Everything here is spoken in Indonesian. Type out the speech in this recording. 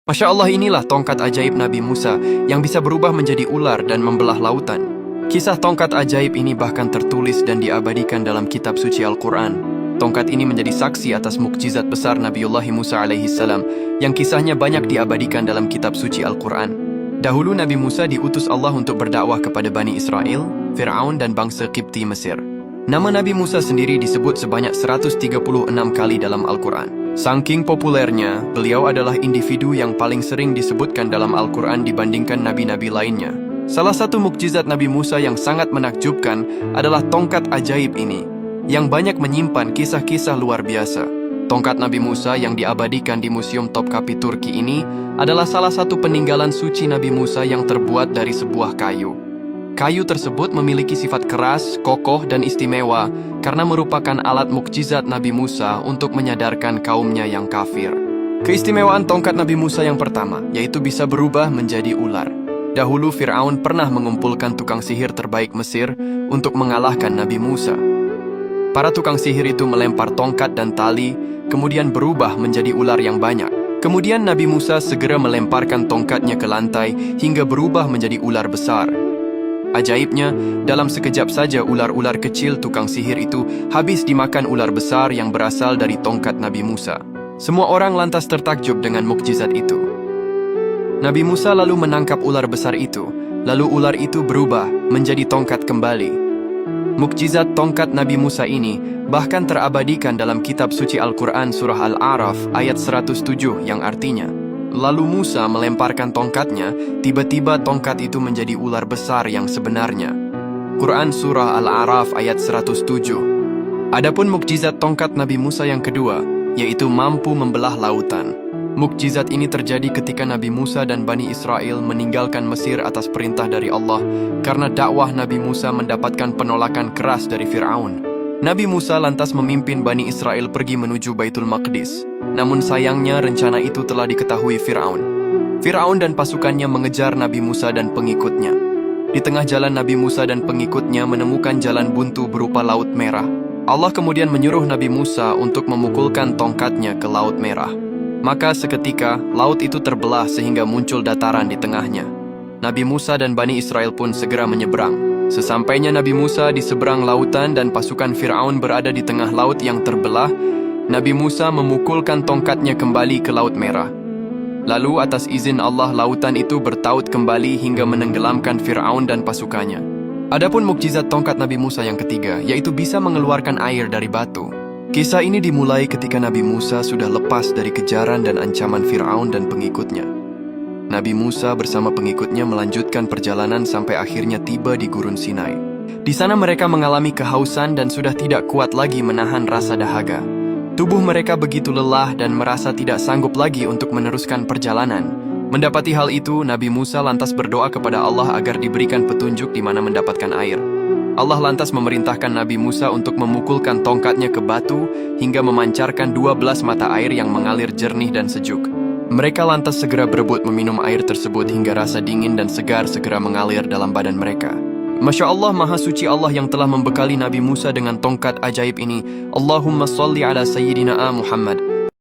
Masya Allah, inilah tongkat ajaib Nabi Musa yang bisa berubah menjadi ular dan membelah lautan. Kisah tongkat ajaib ini bahkan tertulis dan diabadikan dalam kitab suci Al-Quran. Tongkat ini menjadi saksi atas mukjizat besar Nabiullah Musa alaihissalam yang kisahnya banyak diabadikan dalam kitab suci Al-Quran. Dahulu Nabi Musa diutus Allah untuk berdakwah kepada Bani Israel, Fir'aun dan bangsa Qibti Mesir. Nama Nabi Musa sendiri disebut sebanyak 136 kali dalam Al-Quran. Saking populernya, beliau adalah individu yang paling sering disebutkan dalam Al-Quran dibandingkan nabi-nabi lainnya. Salah satu mukjizat Nabi Musa yang sangat menakjubkan adalah tongkat ajaib ini, yang banyak menyimpan kisah-kisah luar biasa. Tongkat Nabi Musa yang diabadikan di Museum Topkapi Turki ini adalah salah satu peninggalan suci Nabi Musa yang terbuat dari sebuah kayu. Kayu tersebut memiliki sifat keras, kokoh, dan istimewa karena merupakan alat mukjizat Nabi Musa untuk menyadarkan kaumnya yang kafir. Keistimewaan tongkat Nabi Musa yang pertama, yaitu bisa berubah menjadi ular. Dahulu Fir'aun pernah mengumpulkan tukang sihir terbaik Mesir untuk mengalahkan Nabi Musa. Para tukang sihir itu melempar tongkat dan tali, kemudian berubah menjadi ular yang banyak. Kemudian Nabi Musa segera melemparkan tongkatnya ke lantai hingga berubah menjadi ular besar. Ajaibnya, dalam sekejap saja ular-ular kecil tukang sihir itu habis dimakan ular besar yang berasal dari tongkat Nabi Musa. Semua orang lantas tertakjub dengan mukjizat itu. Nabi Musa lalu menangkap ular besar itu, lalu ular itu berubah menjadi tongkat kembali. Mukjizat tongkat Nabi Musa ini bahkan terabadikan dalam kitab suci Al-Quran surah Al-A'raf ayat 107 yang artinya, lalu Musa melemparkan tongkatnya, tiba-tiba tongkat itu menjadi ular besar yang sebenarnya. Quran Surah Al-A'raf ayat 107. Adapun mukjizat tongkat Nabi Musa yang kedua, yaitu mampu membelah lautan. Mukjizat ini terjadi ketika Nabi Musa dan Bani Israel meninggalkan Mesir atas perintah dari Allah karena dakwah Nabi Musa mendapatkan penolakan keras dari Fir'aun. Nabi Musa lantas memimpin Bani Israel pergi menuju Baitul Maqdis. Namun sayangnya rencana itu telah diketahui Fir'aun. Fir'aun dan pasukannya mengejar Nabi Musa dan pengikutnya. Di tengah jalan Nabi Musa dan pengikutnya menemukan jalan buntu berupa Laut Merah. Allah kemudian menyuruh Nabi Musa untuk memukulkan tongkatnya ke Laut Merah. Maka seketika laut itu terbelah sehingga muncul dataran di tengahnya. Nabi Musa dan Bani Israel pun segera menyeberang. Sesampainya Nabi Musa di seberang lautan dan pasukan Fir'aun berada di tengah laut yang terbelah, Nabi Musa memukulkan tongkatnya kembali ke Laut Merah. Lalu atas izin Allah lautan itu bertaut kembali hingga menenggelamkan Fir'aun dan pasukannya. Adapun mukjizat tongkat Nabi Musa yang ketiga, yaitu bisa mengeluarkan air dari batu. Kisah ini dimulai ketika Nabi Musa sudah lepas dari kejaran dan ancaman Fir'aun dan pengikutnya. Nabi Musa bersama pengikutnya melanjutkan perjalanan sampai akhirnya tiba di Gurun Sinai. Di sana mereka mengalami kehausan dan sudah tidak kuat lagi menahan rasa dahaga. Tubuh mereka begitu lelah dan merasa tidak sanggup lagi untuk meneruskan perjalanan. Mendapati hal itu, Nabi Musa lantas berdoa kepada Allah agar diberikan petunjuk di mana mendapatkan air. Allah lantas memerintahkan Nabi Musa untuk memukulkan tongkatnya ke batu hingga memancarkan 12 mata air yang mengalir jernih dan sejuk. Mereka lantas segera berebut meminum air tersebut hingga rasa dingin dan segar segera mengalir dalam badan mereka. Masya Allah, Maha Suci Allah yang telah membekali Nabi Musa dengan tongkat ajaib ini. Allahumma salli ala Sayyidina Muhammad.